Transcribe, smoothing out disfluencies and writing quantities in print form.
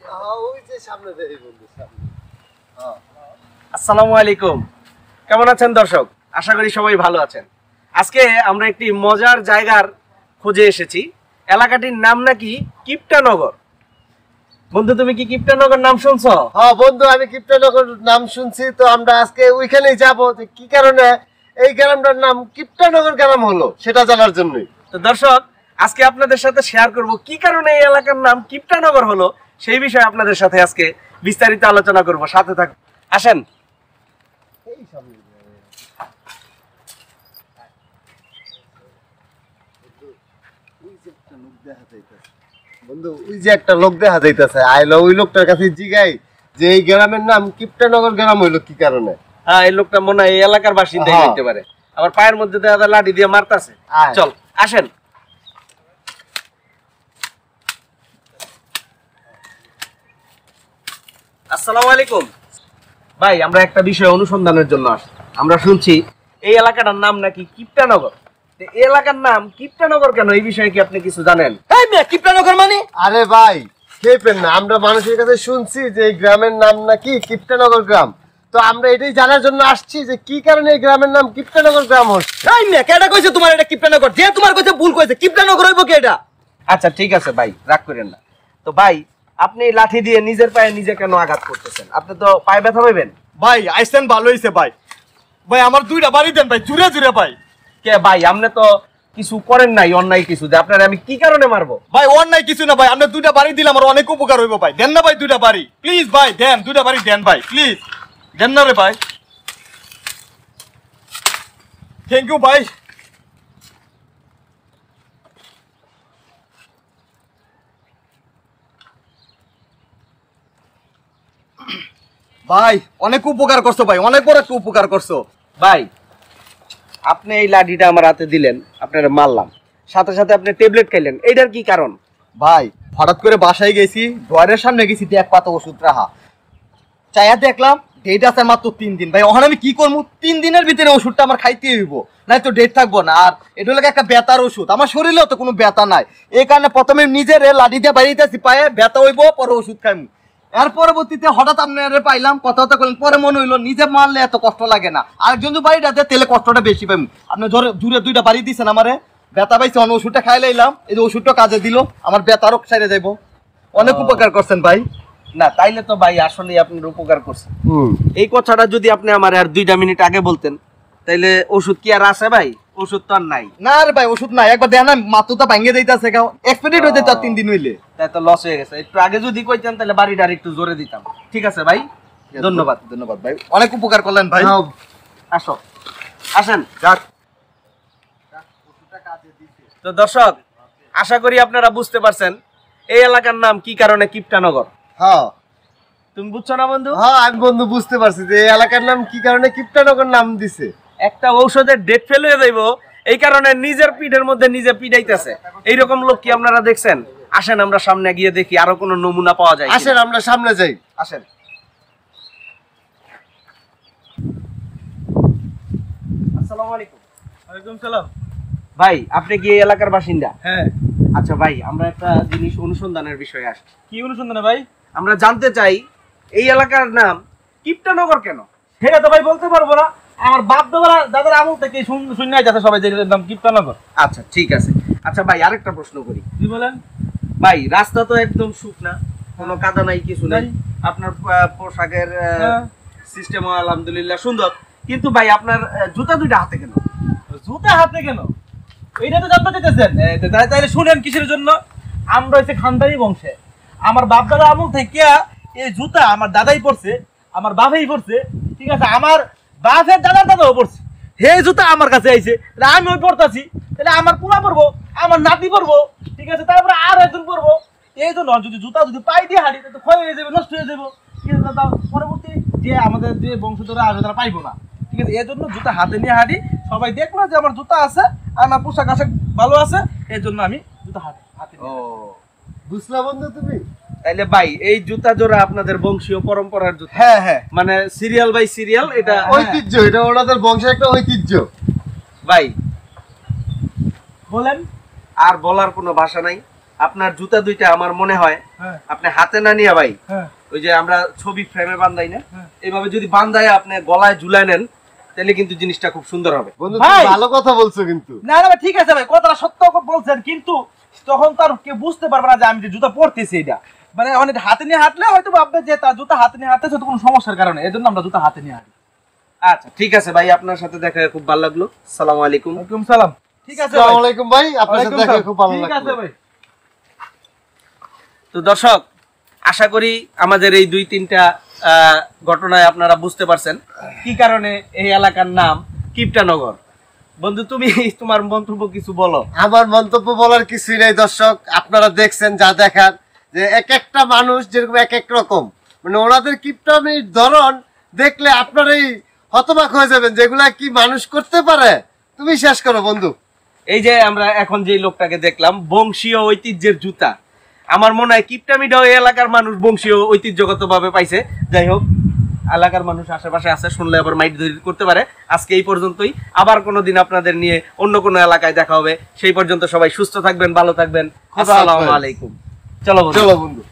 ওই যে সামনে দেই বন্ধু সামনে। আসসালামু আলাইকুম, কেমন আছেন দর্শক? আশা করি সবাই ভালো আছেন। আজকে আমরা একটি মজার জায়গার খোঁজে এসেছি। এলাকাটির নাম নাকি কিপটানগর। বন্ধু, তুমি কি কিপটানগর নাম শুনছো? হ্যাঁ বন্ধু, আমি কিপটানগর নাম শুনছি। তো আমরা আজকে ওইখানেই যাবো, যে কি কারণে এই গ্রামটার নাম কিপটানগর গ্রাম হলো সেটা জানার জন্যই। তো দর্শক, আজকে আপনাদের সাথে শেয়ার করব কি কারণে এই এলাকার নাম কিপটানগর হলো, সেই বিষয়ে আপনাদের সাথে আজকে বিস্তারিত আলোচনা করব। সাথে থাকুন, আসেন। এই সামনে বন্ধু, ওই যে একটা লোক দেখা যাইতেছে আইলো, ওই লোকটার কাছে জিগাই যে এই গ্রামের নাম কিপটানগর গ্রাম হইলো কি কারণে। হ্যাঁ, এই লোকটা মনে হয় এই এলাকার বাসিন্দাই হইতে পারে। আবার পায়ের মধ্যে দেখা যায় লাঠি দিয়ে মারতাছে। চল আসেন। আসসালামু আলাইকুম ভাই, আমরা একটা বিষয় অনুসন্ধানের জন্য আসছি। আমরা শুনছি এই এলাকাটার নাম নাকি কিপটানগর। এই এলাকার নাম কিপটানগর কেন, এই বিষয়ে কি আপনি কিছু জানেন? এই মেয়ে, কিপটানগর মানে? আরে ভাই খেপেন না, আমরা মানুষের কাছে শুনছি যে এই গ্রামের নাম নাকি কিপটানগর গ্রাম। তো আমরা এটাই জানার জন্য আসছি যে কি কারণে এই গ্রামের নাম কিপটানগর গ্রাম হচ্ছে। এই মেয়ে, কেডা কইছে তোমার এটা কিপটানগর? যে তোমার কইছে ভুল কইছে, কিপটানগর হইব কি এটা? আচ্ছা ঠিক আছে ভাই, রাগ করেন না। তো ভাই, আপনি লাঠি দিয়ে নিজের পায়ে নিজে কেন আঘাত করতেছেন? আপনি তো পায়ে ব্যথা পাবেন। ভাই আইসেন, ভালো হইছে ভাই। ভাই আমার দুইটা বাড়ি দেন ভাই, জুড়ে জুড়ে ভাই। কে ভাই, আপনি তো কিছু করেন নাই, অন্যায় কিছু, যে আপনার আমি কি কারণে মারবো? ভাই অন্যায় কিছু না ভাই, আপনি দুইটা বাড়ি দিলে আমার অনেক উপকার হইব ভাই। দেন না ভাই দুইটা বাড়ি, প্লিজ ভাই দেন, দুইটা বাড়ি দেন ভাই, প্লিজ দেন না রে ভাই। থ্যাংক ইউ ভাই। ভাই অনেক উপকার করছো ভাই, অনেক বড় একটা উপকার করছো ভাই, আপনি এই লাঠিটা আমার হাতে দিলেন, আপনারা মারলাম, সাথে সাথে আপনি ট্যাবলেট খাইলেন, এইটার কি কারণ? ভাই। হঠাৎ করে বাসায় গেছি, ডয়ারের সামনে গেছি, এক পাতা ওষুধ রাখা, চাইয়া দেখলাম ডেট আছে মাত্র 3 দিন। ভাই ওখানে আমি কি করবো? 3 দিনের ভিতরে ওষুধটা আমার খাইতে হইব, নাই তো ডেট থাকবো না। আর এটা হলো একটা ব্যথার ওষুধ, আমার শরীরেও তো কোনো ব্যথা নাই, এই কারণে প্রথমে নিজের লাঠি দিয়ে বাড়িতেছি, পায়ে ব্যথা হইব, পরে ওষুধ খাইমু। এর পরবর্তীতে হঠাৎ আপনারা পাইলাম, কথা করলেন, পরে মনে হইলো নিজে মারলে এত কষ্ট লাগে না, আরেকজন যদি বাড়িটাতে তেলে কষ্টটা বেশি পাইমু। আপনি দূরে দুইটা বাড়ি দিচ্ছেন আমারে, ব্যথা পাইছে, অন্য ওষুধটা খাই লাইলাম, এই যে ওষুধটা কাজে দিল, আমার ব্যথারও সাইরে যাইব। অনেক উপকার করছেন ভাই। না তাইলে তো ভাই আসলে আপনার উপকার করছেন। এই কথাটা যদি আপনি আমার আর 2 মিনিট আগে বলতেন, তাইলে ওষুধ কি আর আছে ভাই? ওষুধ তো আর নাই। না রে ভাই, ওষুধ নাই, একবার দেন না, মাথাটা ভাঙিয়ে দিতেছে, এক্সপেরিয়েন্ট হইতে 4-3 দিন হইলে। তাই তো লস হয়ে গেছে। একটু আগে যদি কইতেন তাহলে বাড়িটা আর একটু জোরে দিতাম। ঠিক আছে ভাই, ধন্যবাদ। ধন্যবাদ ভাই, অনেক উপকার করলেন ভাই। আসো, আসেন। তো দর্শক, আশা করি আপনারা বুঝতে পারছেন এই এলাকার নাম কি কারণে কিপটানগর। হ্যাঁ তুমি বুঝছো না বন্ধু? হ্যাঁ আমি বন্ধু বুঝতে পারছি যে এই এলাকার নাম কি কারণে কিপটানগর নাম দিছে। একটা ঔষধের ডেট ফেল হয়ে যাইব, এই কারণে নিজের পিঠের মধ্যে নিজে পিটাইতেছে। এইরকম লোক কি আপনারা দেখছেন? আসেন আমরা সামনে গিয়ে দেখি আরো কোনো নমুনা পাওয়া যায়। আসেন আমরা সামনে যাই। আসেন। আসসালামু আলাইকুম। ওয়ালাইকুম সালাম। ভাই, আপনি কি এই এলাকার বাসিন্দা? হ্যাঁ। আচ্ছা ভাই, আমরা একটা জিনিস অনুসন্ধানের বিষয়ে আসছি। কি অনুসন্ধানে ভাই? আমরা জানতে চাই এই এলাকার নাম কিপটানগর কেন? সেটা তো ভাই বলতে পারবো না, আমার বাপ দাদার আমল থেকে শুনে যাচ্ছে সবাই যে নাম কিপটানগর। আচ্ছা ঠিক আছে। আচ্ছা ভাই, আরেকটা প্রশ্ন করি। কি বলেন? ভাই, রাস্তা তো একদম শুকনা, কোনো কাদা নাই, কিছু নাই। আপনার পোশাকের সিস্টেম আলহামদুলিল্লাহ সুন্দর, কিন্তু ভাই আপনার জুতা 2টা হাতে কেন? জুতা হাতে কেন এইটা তো জানতে চাইতেছেন? তাইলে শুনেন কিসের জন্য। আমরা হচ্ছে খানদানি বংশে, আমার বাপ দাদা আমল থেকে এই জুতা আমার দাদাই পড়ছে, আমার বাবাই পড়ছে, ঠিক আছে, আমার বাপের দাদার দাদাও পড়ছে, হে জুতা আমার কাছে আইছে, তাহলে আমি ওই পড়তাছি, তাহলে আমার পুরা পড়বো, আমার নাতি পড়বো, ঠিক আছে, তারপরে আর একজন পড়বো। এই জন্য যদি জুতা যদি পাই দিয়ে হাঁটি তো ক্ষয় হয়ে যাবে, নষ্ট হয়ে যাবো, ঠিক আছে, পরবর্তী যে আমাদের যে বংশধররা আসবে তারা পাইবো না, ঠিক আছে। এই জন্য জুতা হাতে নিয়ে হাঁটি, সবাই দেখলো যে আমার জুতা আছে, আমার পোশাক আশাক ভালো আছে, এই জন্য আমি জুতা হাতে ও, বুঝলা বন্ধু তুমি? তাইলে ভাই এই জুতা জোড়া আপনাদের বংশীয় পরম্পরার জুতা? হ্যাঁ হ্যাঁ, মানে সিরিয়াল বাই সিরিয়াল এটা ঐতিহ্য, এটা ওনাদের বংশের একটা ঐতিহ্য। ভাই বলেন। আর বলার কোনো ভাষা নাই। আপনার জুতা দুইটা আমার মনে হয় হ্যাঁ আপনি হাতে না নিয়ে ভাই, হ্যাঁ ওই যে আমরা ছবি ফ্রেমে বান্ধাই না, হ্যাঁ। এইভাবে যদি বান্ধায় আপনি গলায় ঝুলায় নেন তাহলে কিন্তু জিনিসটা খুব সুন্দর হবে। বন্ধু ভাই! তুমি ভালো কথা বলছো কিন্তু। না না ভাই, ঠিক আছে ভাই, কথাটা সত্য বলছেন, কিন্তু তখন তার কেউ বুঝতে পারবে না যে আমি যে জুতা পরতেছি এটা, মানে অনেক হাতে নিয়ে হাঁটলে হয়তো ভাববে যে তার জুতা হাতে নিয়ে হাঁটতেছে তো কোনো সমস্যার কারণে, এই জন্য আমরা জুতা হাতে নিয়ে হাঁটি। আচ্ছা ঠিক আছে ভাই, আপনার সাথে দেখা হয়ে খুব ভালো লাগলো। আসসালামু আলাইকুম। ওয়ালাইকুম সালাম। ঠিক আছে আসসালামু ভাই। আলাইকুম ভাই, আপনার সাথে ওয়ালাইকুম দেখা সালাম। খুব ভালো ঠিক আছে লাগলো। ভাই। তো দর্শক, আশা করি আমাদের এই 2-3টা ঘটনায় আপনারা বুঝতে পারছেন কি কারণে এই এলাকার নাম কিপটানগর। বন্ধু তুমি তোমার মন্তব্য কিছু বলো। আমার মন্তব্য বলার কিছুই নাই দর্শক, আপনারা দেখছেন যা দেখার, যে এক একটা মানুষ যেরকম এক এক রকম, মানে ওনাদের কিপটামির ধরন দেখলে আপনারাই হতবাক হয়ে যাবেন, যেগুলা কি মানুষ করতে পারে। তুমি শেষ করো বন্ধু। এই যে আমরা এখন যে লোকটাকে দেখলাম, বংশীয় ঐতিহ্যের জুতা, আমার মনে হয় কিপটামিটাও এই এলাকার মানুষ বংশীয় ঐতিহ্যগত ভাবে পাইছে। যাই হোক, এলাকার মানুষ আশেপাশে আছে, শুনলে আবার মাইট ধরে করতে পারে। আজকে এই পর্যন্তই, আবার কোনোদিন আপনাদের নিয়ে অন্য কোনো এলাকায় দেখা হবে। সেই পর্যন্ত সবাই সুস্থ থাকবেন, ভালো থাকবেন। আসসালামু আলাইকুম। চলো বন্ধু। চলো বন্ধু।